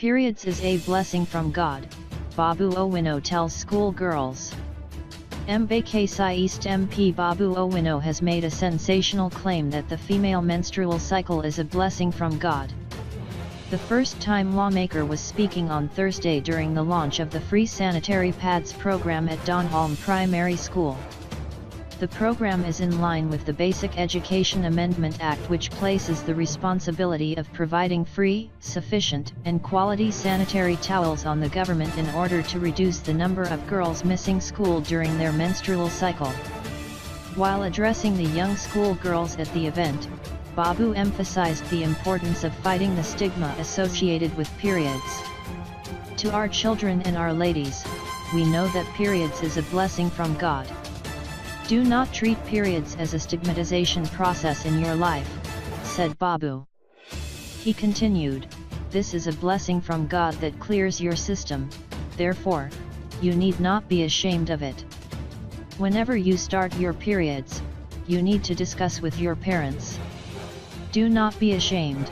Periods is a blessing from God, Babu Owino tells school girls. Embakasi East MP Babu Owino has made a sensational claim that the female menstrual cycle is a blessing from God. The first-time lawmaker was speaking on Thursday during the launch of the free sanitary pads program at Donholm Primary School. The program is in line with the Basic Education Amendment Act, which places the responsibility of providing free, sufficient, and quality sanitary towels on the government in order to reduce the number of girls missing school during their menstrual cycle. While addressing the young school girls at the event, Babu emphasized the importance of fighting the stigma associated with periods. To our children and our ladies, we know that periods is a blessing from God. Do not treat periods as a stigmatization process in your life, said Babu. He continued, this is a blessing from God that clears your system, therefore, you need not be ashamed of it. Whenever you start your periods, you need to discuss with your parents. Do not be ashamed.